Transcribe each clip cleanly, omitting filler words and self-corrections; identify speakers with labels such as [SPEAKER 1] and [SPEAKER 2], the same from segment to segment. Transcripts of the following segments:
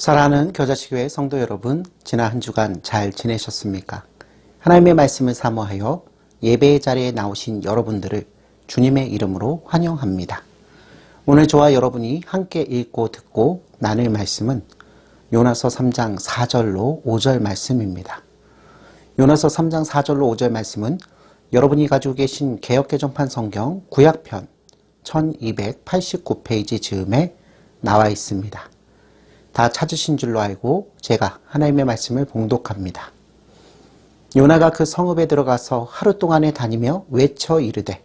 [SPEAKER 1] 사랑하는 겨자씨교회 성도 여러분, 지난 한 주간 잘 지내셨습니까? 하나님의 말씀을 사모하여 예배의 자리에 나오신 여러분들을 주님의 이름으로 환영합니다. 오늘 저와 여러분이 함께 읽고 듣고 나눌 말씀은 요나서 3장 4절로 5절 말씀입니다. 요나서 3장 4절로 5절 말씀은 여러분이 가지고 계신 개역개정판 성경 구약편 1289페이지 즈음에 나와 있습니다. 다 찾으신 줄로 알고 제가 하나님의 말씀을 봉독합니다. 요나가 그 성읍에 들어가서 하루 동안에 다니며 외쳐 이르되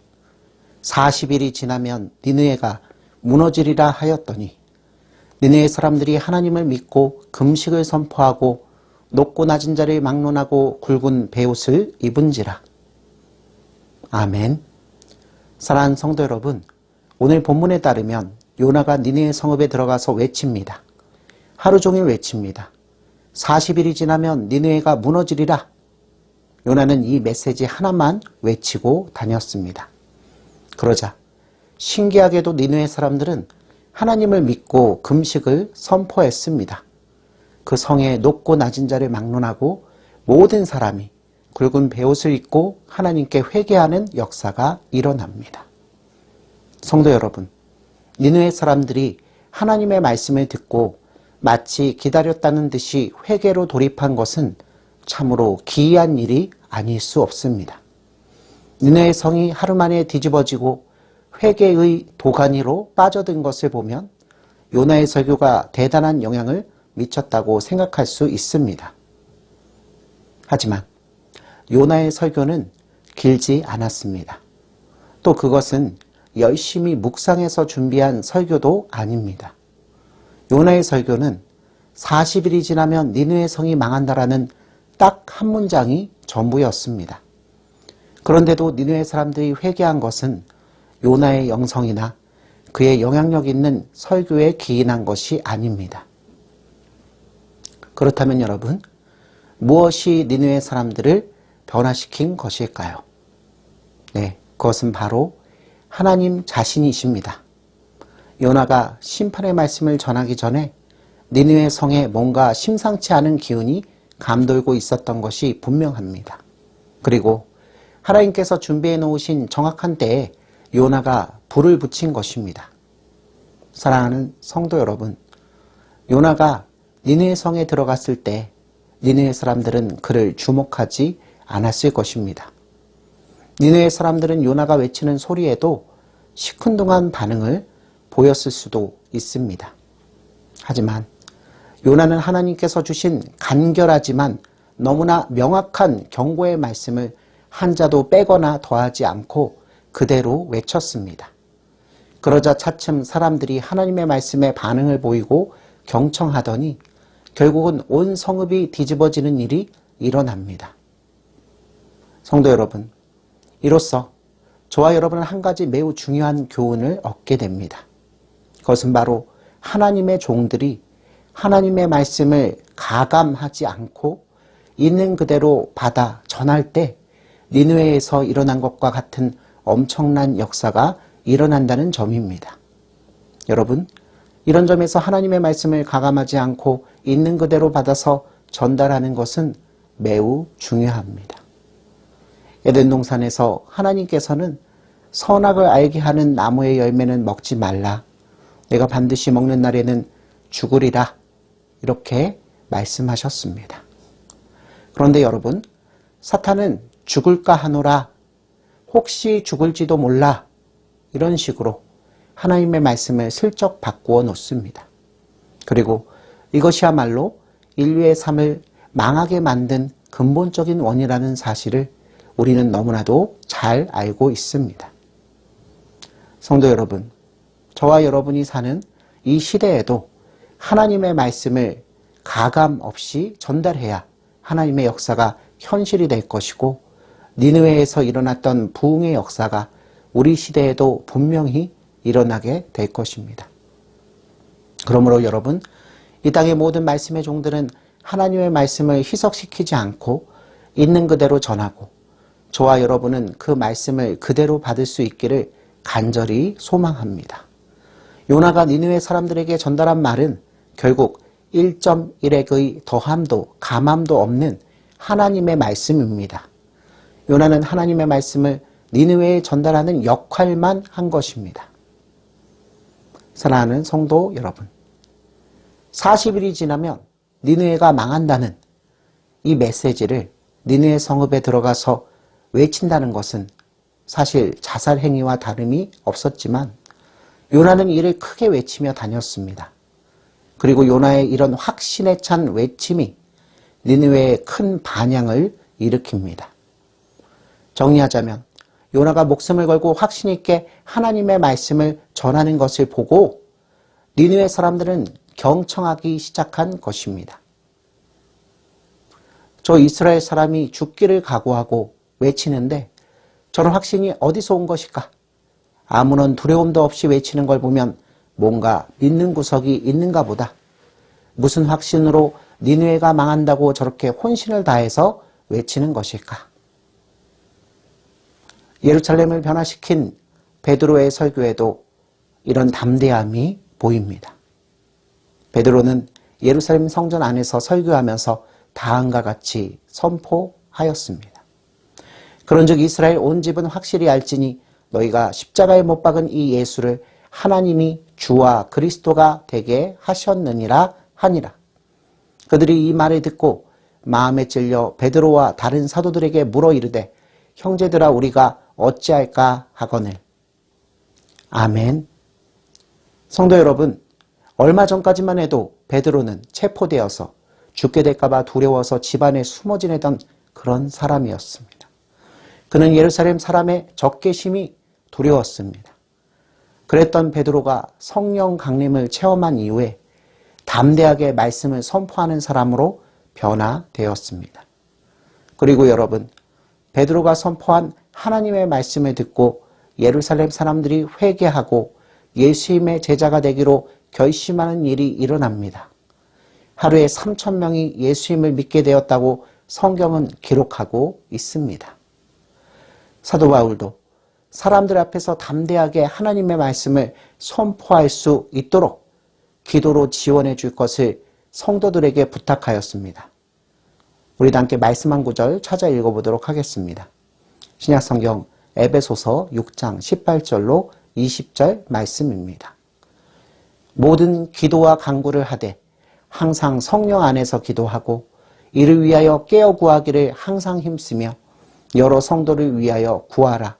[SPEAKER 1] 40일이 지나면 니느웨가 무너지리라 하였더니 니느웨 사람들이 하나님을 믿고 금식을 선포하고 높고 낮은 자를 막론하고 굵은 베옷을 입은지라. 아멘. 사랑하는 성도 여러분, 오늘 본문에 따르면 요나가 니느웨 성읍에 들어가서 외칩니다. 하루 종일 외칩니다. 40일이 지나면 니느웨가 무너지리라. 요나는 이 메시지 하나만 외치고 다녔습니다. 그러자 신기하게도 니느웨 사람들은 하나님을 믿고 금식을 선포했습니다. 그 성에 높고 낮은 자를 막론하고 모든 사람이 굵은 베옷을 입고 하나님께 회개하는 역사가 일어납니다. 성도 여러분, 니느웨 사람들이 하나님의 말씀을 듣고 마치 기다렸다는 듯이 회개로 돌입한 것은 참으로 기이한 일이 아닐 수 없습니다. 니느웨 성이 하루 만에 뒤집어지고 회개의 도가니로 빠져든 것을 보면 요나의 설교가 대단한 영향을 미쳤다고 생각할 수 있습니다. 하지만 요나의 설교는 길지 않았습니다. 또 그것은 열심히 묵상해서 준비한 설교도 아닙니다. 요나의 설교는 40일이 지나면 니느웨 성이 망한다라는 딱 한 문장이 전부였습니다. 그런데도 니느웨 사람들이 회개한 것은 요나의 영성이나 그의 영향력 있는 설교에 기인한 것이 아닙니다. 그렇다면 여러분, 무엇이 니느웨 사람들을 변화시킨 것일까요? 네, 그것은 바로 하나님 자신이십니다. 요나가 심판의 말씀을 전하기 전에 니느웨 성에 뭔가 심상치 않은 기운이 감돌고 있었던 것이 분명합니다. 그리고 하나님께서 준비해 놓으신 정확한 때에 요나가 불을 붙인 것입니다. 사랑하는 성도 여러분, 요나가 니느웨 성에 들어갔을 때 니느웨 사람들은 그를 주목하지 않았을 것입니다. 니느웨 사람들은 요나가 외치는 소리에도 시큰둥한 반응을 보였을 수도 있습니다. 하지만 요나는 하나님께서 주신 간결하지만 너무나 명확한 경고의 말씀을 한자도 빼거나 더하지 않고 그대로 외쳤습니다. 그러자 차츰 사람들이 하나님의 말씀에 반응을 보이고 경청하더니 결국은 온 성읍이 뒤집어지는 일이 일어납니다. 성도 여러분, 이로써 저와 여러분은 한 가지 매우 중요한 교훈을 얻게 됩니다. 그것은 바로 하나님의 종들이 하나님의 말씀을 가감하지 않고 있는 그대로 받아 전할 때 니느웨에서 일어난 것과 같은 엄청난 역사가 일어난다는 점입니다. 여러분, 이런 점에서 하나님의 말씀을 가감하지 않고 있는 그대로 받아서 전달하는 것은 매우 중요합니다. 에덴 동산에서 하나님께서는 선악을 알게 하는 나무의 열매는 먹지 말라. 내가 반드시 먹는 날에는 죽으리라. 이렇게 말씀하셨습니다. 그런데 여러분, 사탄은 죽을까 하노라, 혹시 죽을지도 몰라, 이런 식으로 하나님의 말씀을 슬쩍 바꾸어 놓습니다. 그리고 이것이야말로 인류의 삶을 망하게 만든 근본적인 원인이라는 사실을 우리는 너무나도 잘 알고 있습니다. 성도 여러분, 저와 여러분이 사는 이 시대에도 하나님의 말씀을 가감 없이 전달해야 하나님의 역사가 현실이 될 것이고 니느웨에서 일어났던 부흥의 역사가 우리 시대에도 분명히 일어나게 될 것입니다. 그러므로 여러분, 이 땅의 모든 말씀의 종들은 하나님의 말씀을 희석시키지 않고 있는 그대로 전하고 저와 여러분은 그 말씀을 그대로 받을 수 있기를 간절히 소망합니다. 요나가 니느웨 사람들에게 전달한 말은 결국 1.1핵의 더함도 감함도 없는 하나님의 말씀입니다. 요나는 하나님의 말씀을 니느웨에 전달하는 역할만 한 것입니다. 사랑하는 성도 여러분, 40일이 지나면 니느웨가 망한다는 이 메시지를 니느웨 성읍에 들어가서 외친다는 것은 사실 자살 행위와 다름이 없었지만 요나는 이를 크게 외치며 다녔습니다. 그리고 요나의 이런 확신에 찬 외침이 니느웨에 큰 반향을 일으킵니다. 정리하자면 요나가 목숨을 걸고 확신 있게 하나님의 말씀을 전하는 것을 보고 니느웨 사람들은 경청하기 시작한 것입니다. 저 이스라엘 사람이 죽기를 각오하고 외치는데 저런 확신이 어디서 온 것일까? 아무런 두려움도 없이 외치는 걸 보면 뭔가 믿는 구석이 있는가 보다. 무슨 확신으로 니느웨가 망한다고 저렇게 혼신을 다해서 외치는 것일까? 예루살렘을 변화시킨 베드로의 설교에도 이런 담대함이 보입니다. 베드로는 예루살렘 성전 안에서 설교하면서 다음과 같이 선포하였습니다. 그런즉 이스라엘 온 집은 확실히 알지니 너희가 십자가에 못 박은 이 예수를 하나님이 주와 그리스도가 되게 하셨느니라 하니라. 그들이 이 말을 듣고 마음에 찔려 베드로와 다른 사도들에게 물어 이르되 형제들아 우리가 어찌할까 하거늘. 아멘. 성도 여러분, 얼마 전까지만 해도 베드로는 체포되어서 죽게 될까봐 두려워서 집안에 숨어 지내던 그런 사람이었습니다. 그는 예루살렘 사람의 적개심이 두려웠습니다. 그랬던 베드로가 성령 강림을 체험한 이후에 담대하게 말씀을 선포하는 사람으로 변화되었습니다. 그리고 여러분, 베드로가 선포한 하나님의 말씀을 듣고 예루살렘 사람들이 회개하고 예수님의 제자가 되기로 결심하는 일이 일어납니다. 하루에 3,000명이 예수님을 믿게 되었다고 성경은 기록하고 있습니다. 사도 바울도 사람들 앞에서 담대하게 하나님의 말씀을 선포할 수 있도록 기도로 지원해 줄 것을 성도들에게 부탁하였습니다. 우리도 함께 말씀 한 구절 찾아 읽어보도록 하겠습니다. 신약성경 에베소서 6장 18절로 20절 말씀입니다. 모든 기도와 간구를 하되 항상 성령 안에서 기도하고 이를 위하여 깨어 구하기를 항상 힘쓰며 여러 성도를 위하여 구하라.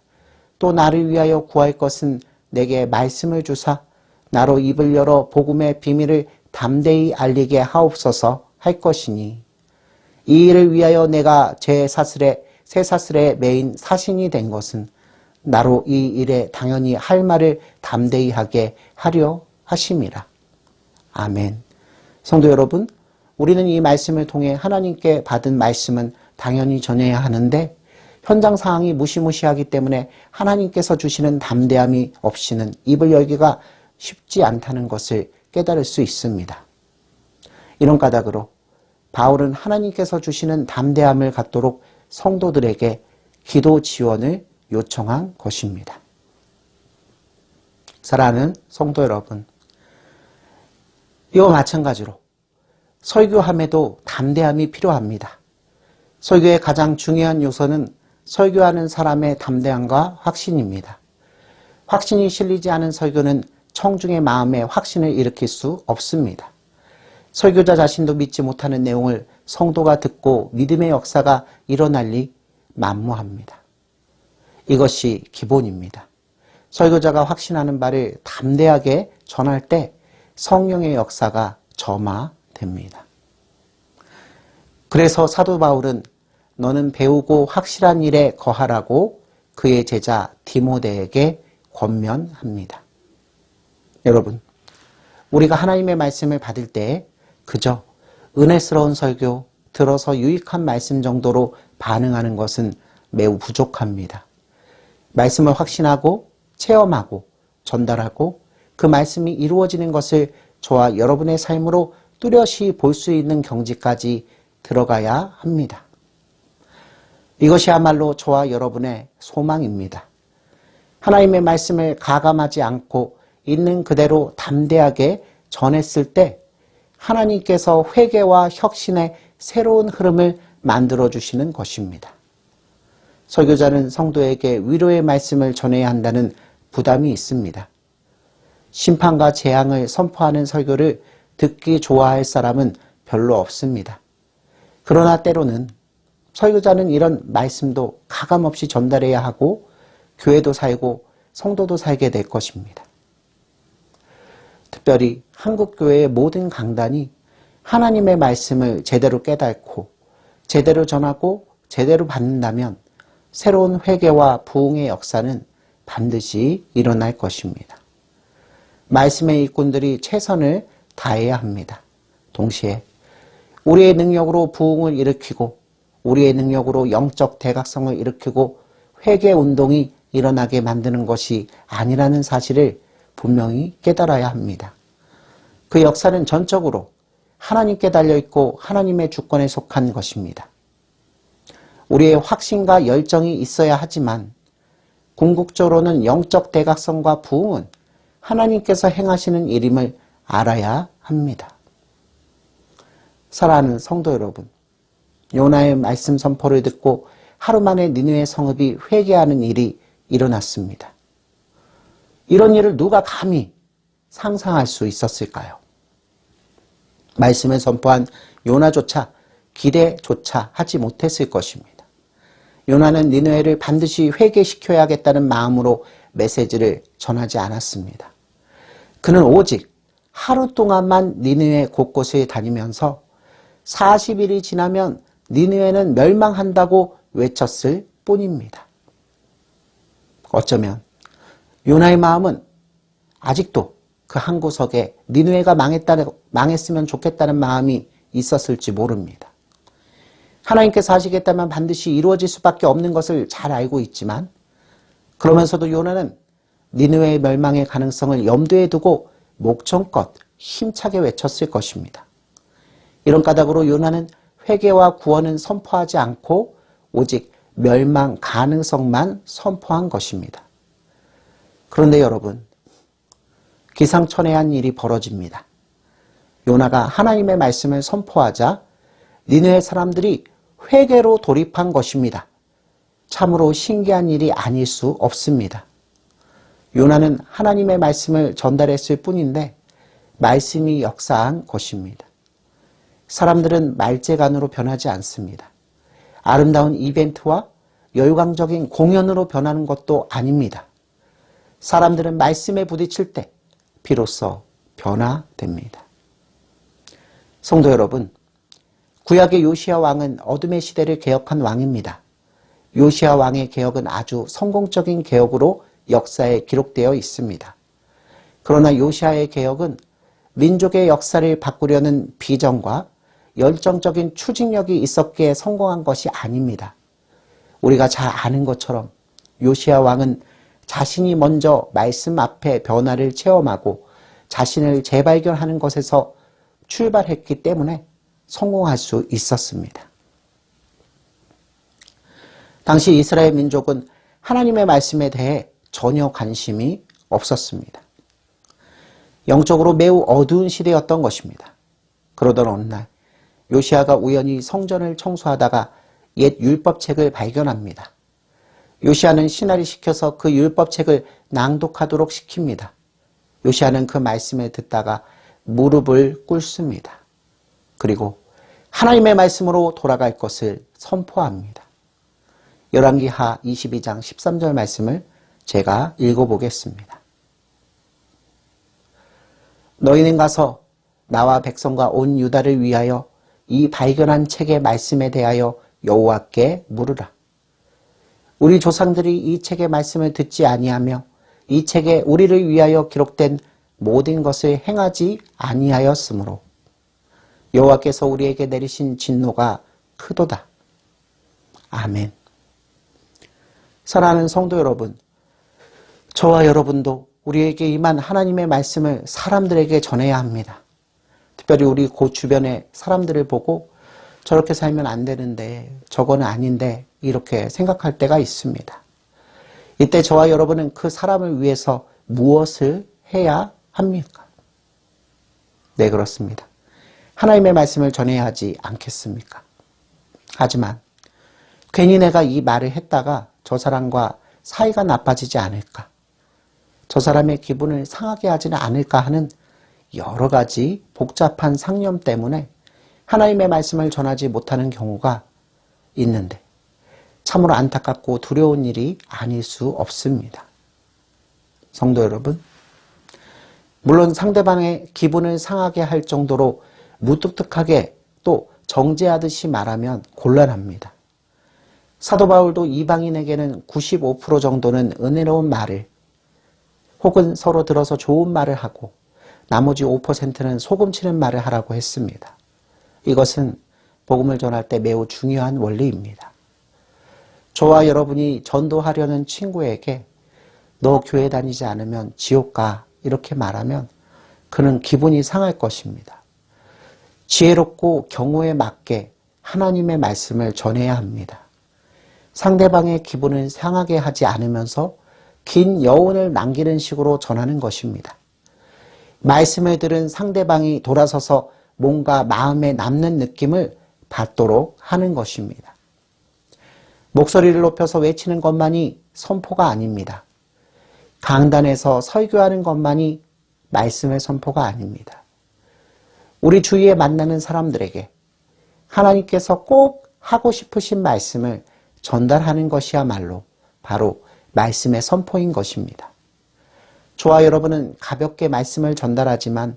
[SPEAKER 1] 또 나를 위하여 구할 것은 내게 말씀을 주사 나로 입을 열어 복음의 비밀을 담대히 알리게 하옵소서 할 것이니 이 일을 위하여 내가 새 사슬에 매인 사신이 된 것은 나로 이 일에 당연히 할 말을 담대히 하게 하려 하심이라. 아멘. 성도 여러분, 우리는 이 말씀을 통해 하나님께 받은 말씀은 당연히 전해야 하는데 현장 상황이 무시무시하기 때문에 하나님께서 주시는 담대함이 없이는 입을 열기가 쉽지 않다는 것을 깨달을 수 있습니다. 이런 까닭으로 바울은 하나님께서 주시는 담대함을 갖도록 성도들에게 기도 지원을 요청한 것입니다. 사랑하는 성도 여러분, 이와 마찬가지로 설교함에도 담대함이 필요합니다. 설교의 가장 중요한 요소는 설교하는 사람의 담대함과 확신입니다. 확신이 실리지 않은 설교는 청중의 마음에 확신을 일으킬 수 없습니다. 설교자 자신도 믿지 못하는 내용을 성도가 듣고 믿음의 역사가 일어날 리 만무합니다. 이것이 기본입니다. 설교자가 확신하는 바를 담대하게 전할 때 성령의 역사가 점화됩니다. 그래서 사도 바울은 너는 배우고 확실한 일에 거하라고 그의 제자 디모데에게 권면합니다. 여러분, 우리가 하나님의 말씀을 받을 때 그저 은혜스러운 설교, 들어서 유익한 말씀 정도로 반응하는 것은 매우 부족합니다. 말씀을 확신하고 체험하고 전달하고 그 말씀이 이루어지는 것을 저와 여러분의 삶으로 뚜렷이 볼 수 있는 경지까지 들어가야 합니다. 이것이야말로 저와 여러분의 소망입니다. 하나님의 말씀을 가감하지 않고 있는 그대로 담대하게 전했을 때 하나님께서 회개와 혁신의 새로운 흐름을 만들어주시는 것입니다. 설교자는 성도에게 위로의 말씀을 전해야 한다는 부담이 있습니다. 심판과 재앙을 선포하는 설교를 듣기 좋아할 사람은 별로 없습니다. 그러나 때로는 설교자는 이런 말씀도 가감없이 전달해야 하고 교회도 살고 성도도 살게 될 것입니다. 특별히 한국교회의 모든 강단이 하나님의 말씀을 제대로 깨닫고 제대로 전하고 제대로 받는다면 새로운 회개와 부흥의 역사는 반드시 일어날 것입니다. 말씀의 일꾼들이 최선을 다해야 합니다. 동시에 우리의 능력으로 부흥을 일으키고 우리의 능력으로 영적 대각성을 일으키고 회개 운동이 일어나게 만드는 것이 아니라는 사실을 분명히 깨달아야 합니다. 그 역사는 전적으로 하나님께 달려있고 하나님의 주권에 속한 것입니다. 우리의 확신과 열정이 있어야 하지만 궁극적으로는 영적 대각성과 부흥은 하나님께서 행하시는 일임을 알아야 합니다. 사랑하는 성도 여러분, 요나의 말씀 선포를 듣고 하루 만에 니느웨 성읍이 회개하는 일이 일어났습니다. 이런 일을 누가 감히 상상할 수 있었을까요? 말씀을 선포한 요나조차 기대조차 하지 못했을 것입니다. 요나는 니느웨를 반드시 회개시켜야겠다는 마음으로 메시지를 전하지 않았습니다. 그는 오직 하루 동안만 니느웨 곳곳을 다니면서 40일이 지나면 니느웨는 멸망한다고 외쳤을 뿐입니다. 어쩌면 요나의 마음은 아직도 그 한 구석에 니느웨가 망했으면 좋겠다는 마음이 있었을지 모릅니다. 하나님께서 하시겠다면 반드시 이루어질 수밖에 없는 것을 잘 알고 있지만 그러면서도 요나는 니느웨의 멸망의 가능성을 염두에 두고 목청껏 힘차게 외쳤을 것입니다. 이런 까닭으로 요나는 회개와 구원은 선포하지 않고 오직 멸망 가능성만 선포한 것입니다. 그런데 여러분, 기상천외한 일이 벌어집니다. 요나가 하나님의 말씀을 선포하자 니느웨 사람들이 회개로 돌입한 것입니다. 참으로 신기한 일이 아닐 수 없습니다. 요나는 하나님의 말씀을 전달했을 뿐인데 말씀이 역사한 것입니다. 사람들은 말재간으로 변하지 않습니다. 아름다운 이벤트와 열광적인 공연으로 변하는 것도 아닙니다. 사람들은 말씀에 부딪힐 때 비로소 변화됩니다. 성도 여러분, 구약의 요시야 왕은 어둠의 시대를 개혁한 왕입니다. 요시야 왕의 개혁은 아주 성공적인 개혁으로 역사에 기록되어 있습니다. 그러나 요시야의 개혁은 민족의 역사를 바꾸려는 비전과 열정적인 추진력이 있었기에 성공한 것이 아닙니다. 우리가 잘 아는 것처럼 요시야 왕은 자신이 먼저 말씀 앞에 변화를 체험하고 자신을 재발견하는 것에서 출발했기 때문에 성공할 수 있었습니다. 당시 이스라엘 민족은 하나님의 말씀에 대해 전혀 관심이 없었습니다. 영적으로 매우 어두운 시대였던 것입니다. 그러던 어느 날 요시야가 우연히 성전을 청소하다가 옛 율법책을 발견합니다. 요시야는 신하를 시켜서 그 율법책을 낭독하도록 시킵니다. 요시야는 그 말씀을 듣다가 무릎을 꿇습니다. 그리고 하나님의 말씀으로 돌아갈 것을 선포합니다. 열왕기하 22장 13절 말씀을 제가 읽어보겠습니다. 너희는 가서 나와 백성과 온 유다를 위하여 이 발견한 책의 말씀에 대하여 여호와께 물으라. 우리 조상들이 이 책의 말씀을 듣지 아니하며 이 책에 우리를 위하여 기록된 모든 것을 행하지 아니하였으므로 여호와께서 우리에게 내리신 진노가 크도다. 아멘. 사랑하는 성도 여러분, 저와 여러분도 우리에게 임한 하나님의 말씀을 사람들에게 전해야 합니다. 특별히 우리 그 주변의 사람들을 보고 저렇게 살면 안 되는데 저거는 아닌데 이렇게 생각할 때가 있습니다. 이때 저와 여러분은 그 사람을 위해서 무엇을 해야 합니까? 네, 그렇습니다. 하나님의 말씀을 전해야 하지 않겠습니까? 하지만 괜히 내가 이 말을 했다가 저 사람과 사이가 나빠지지 않을까? 저 사람의 기분을 상하게 하지는 않을까 하는 여러 가지 복잡한 상념 때문에 하나님의 말씀을 전하지 못하는 경우가 있는데 참으로 안타깝고 두려운 일이 아닐 수 없습니다. 성도 여러분, 물론 상대방의 기분을 상하게 할 정도로 무뚝뚝하게 또 정죄하듯이 말하면 곤란합니다. 사도 바울도 이방인에게는 95% 정도는 은혜로운 말을 혹은 서로 들어서 좋은 말을 하고 나머지 5%는 소금치는 말을 하라고 했습니다. 이것은 복음을 전할 때 매우 중요한 원리입니다. 저와 여러분이 전도하려는 친구에게 너 교회 다니지 않으면 지옥 가 이렇게 말하면 그는 기분이 상할 것입니다. 지혜롭고 경우에 맞게 하나님의 말씀을 전해야 합니다. 상대방의 기분을 상하게 하지 않으면서 긴 여운을 남기는 식으로 전하는 것입니다. 말씀을 들은 상대방이 돌아서서 뭔가 마음에 남는 느낌을 받도록 하는 것입니다. 목소리를 높여서 외치는 것만이 선포가 아닙니다. 강단에서 설교하는 것만이 말씀의 선포가 아닙니다. 우리 주위에 만나는 사람들에게 하나님께서 꼭 하고 싶으신 말씀을 전달하는 것이야말로 바로 말씀의 선포인 것입니다. 저와 여러분은 가볍게 말씀을 전달하지만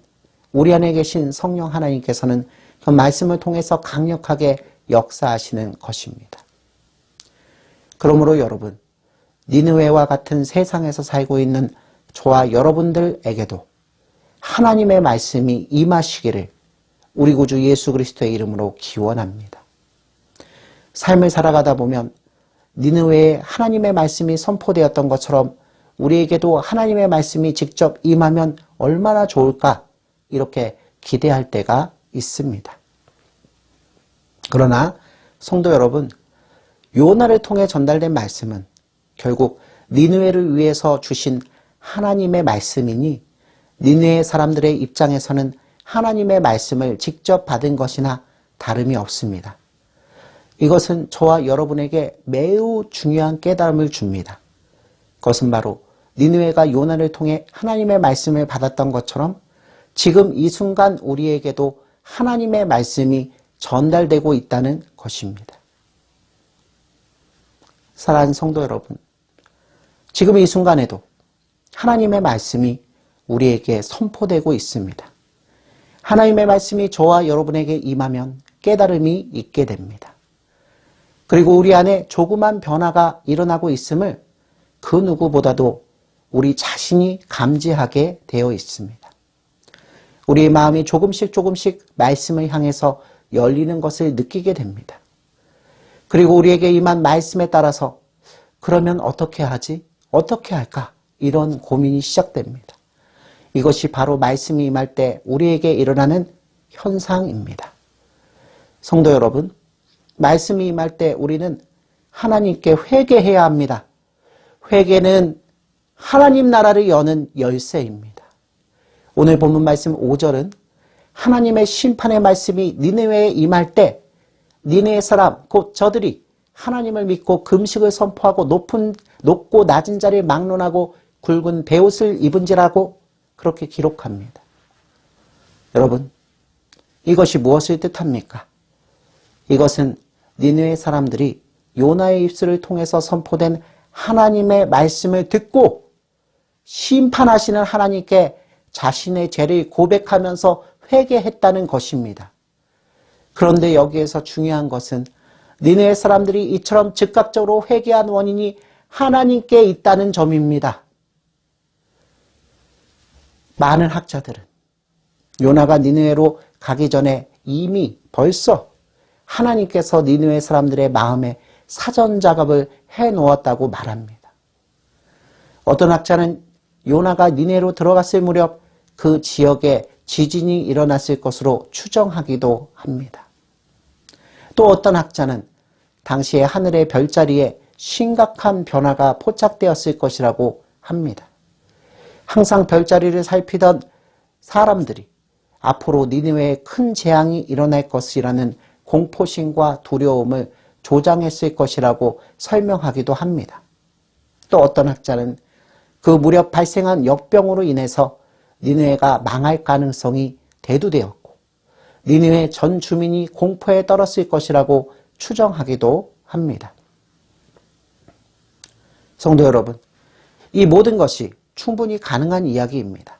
[SPEAKER 1] 우리 안에 계신 성령 하나님께서는 그 말씀을 통해서 강력하게 역사하시는 것입니다. 그러므로 여러분, 니느웨와 같은 세상에서 살고 있는 저와 여러분들에게도 하나님의 말씀이 임하시기를 우리 구주 예수 그리스도의 이름으로 기원합니다. 삶을 살아가다 보면 니느웨에 하나님의 말씀이 선포되었던 것처럼 우리에게도 하나님의 말씀이 직접 임하면 얼마나 좋을까 이렇게 기대할 때가 있습니다. 그러나 성도 여러분, 요나를 통해 전달된 말씀은 결국 니느웨를 위해서 주신 하나님의 말씀이니 니느웨 사람들의 입장에서는 하나님의 말씀을 직접 받은 것이나 다름이 없습니다. 이것은 저와 여러분에게 매우 중요한 깨달음을 줍니다. 그것은 바로 니느웨가 요나를 통해 하나님의 말씀을 받았던 것처럼 지금 이 순간 우리에게도 하나님의 말씀이 전달되고 있다는 것입니다. 사랑하는 성도 여러분, 지금 이 순간에도 하나님의 말씀이 우리에게 선포되고 있습니다. 하나님의 말씀이 저와 여러분에게 임하면 깨달음이 있게 됩니다. 그리고 우리 안에 조그만 변화가 일어나고 있음을 그 누구보다도 우리 자신이 감지하게 되어 있습니다. 우리의 마음이 조금씩 말씀을 향해서 열리는 것을 느끼게 됩니다. 그리고 우리에게 임한 말씀에 따라서 그러면 어떻게 하지? 어떻게 할까? 이런 고민이 시작됩니다. 이것이 바로 말씀이 임할 때 우리에게 일어나는 현상입니다. 성도 여러분, 말씀이 임할 때 우리는 하나님께 회개해야 합니다. 회개는 하나님 나라를 여는 열쇠입니다. 오늘 본문 말씀 5절은 하나님의 심판의 말씀이 니느웨에 임할 때 니느웨 사람 곧 저들이 하나님을 믿고 금식을 선포하고 높고 낮은 자리를 막론하고 굵은 베옷을 입은지라고 그렇게 기록합니다. 여러분, 이것이 무엇을 뜻합니까? 이것은 니느웨 사람들이 요나의 입술을 통해서 선포된 하나님의 말씀을 듣고 심판하시는 하나님께 자신의 죄를 고백하면서 회개했다는 것입니다. 그런데 여기에서 중요한 것은 니느웨 사람들이 이처럼 즉각적으로 회개한 원인이 하나님께 있다는 점입니다. 많은 학자들은 요나가 니느웨로 가기 전에 이미 벌써 하나님께서 니느웨 사람들의 마음에 사전 작업을 해놓았다고 말합니다. 어떤 학자는 요나가 니느웨로 들어갔을 무렵 그 지역에 지진이 일어났을 것으로 추정하기도 합니다. 또 어떤 학자는 당시에 하늘의 별자리에 심각한 변화가 포착되었을 것이라고 합니다. 항상 별자리를 살피던 사람들이 앞으로 니느웨에 큰 재앙이 일어날 것이라는 공포심과 두려움을 조장했을 것이라고 설명하기도 합니다. 또 어떤 학자는 그 무렵 발생한 역병으로 인해서 니느웨가 망할 가능성이 대두되었고 니느웨 전 주민이 공포에 떨었을 것이라고 추정하기도 합니다. 성도 여러분, 이 모든 것이 충분히 가능한 이야기입니다.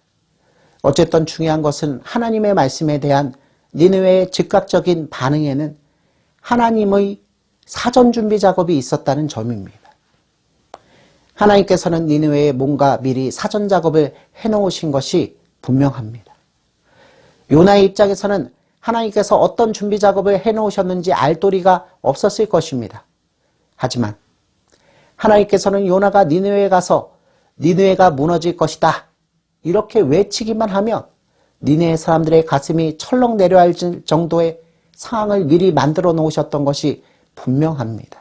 [SPEAKER 1] 어쨌든 중요한 것은 하나님의 말씀에 대한 니느웨의 즉각적인 반응에는 하나님의 사전 준비 작업이 있었다는 점입니다. 하나님께서는 니느웨에 뭔가 미리 사전 작업을 해놓으신 것이 분명합니다. 요나의 입장에서는 하나님께서 어떤 준비 작업을 해놓으셨는지 알 도리가 없었을 것입니다. 하지만 하나님께서는 요나가 니느웨에 가서 니느웨가 무너질 것이다 이렇게 외치기만 하면 니느웨 사람들의 가슴이 철렁 내려앉을 정도의 상황을 미리 만들어 놓으셨던 것이 분명합니다.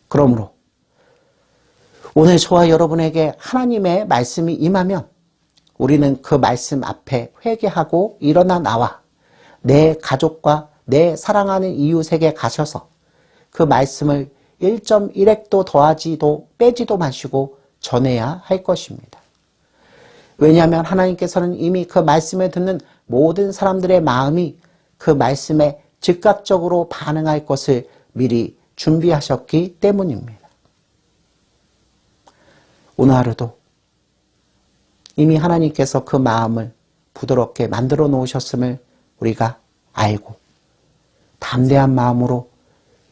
[SPEAKER 1] 그러므로 오늘 저와 여러분에게 하나님의 말씀이 임하면 우리는 그 말씀 앞에 회개하고 일어나 나와 내 가족과 내 사랑하는 이웃에게 가셔서 그 말씀을 1.1핵도 더하지도 빼지도 마시고 전해야 할 것입니다. 왜냐하면 하나님께서는 이미 그 말씀을 듣는 모든 사람들의 마음이 그 말씀에 즉각적으로 반응할 것을 미리 준비하셨기 때문입니다. 오늘 하루도 이미 하나님께서 그 마음을 부드럽게 만들어 놓으셨음을 우리가 알고 담대한 마음으로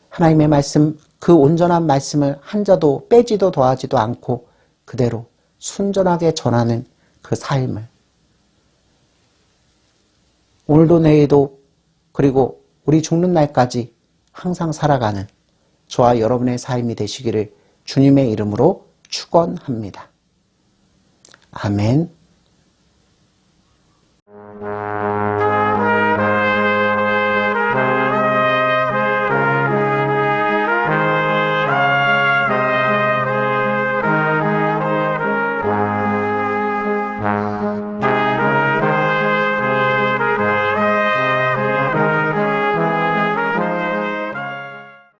[SPEAKER 1] 하나님의 말씀, 그 온전한 말씀을 한 자도 빼지도 더하지도 않고 그대로 순전하게 전하는 그 삶을 오늘도 내일도 그리고 우리 죽는 날까지 항상 살아가는 저와 여러분의 삶이 되시기를 주님의 이름으로 축원합니다. 아멘.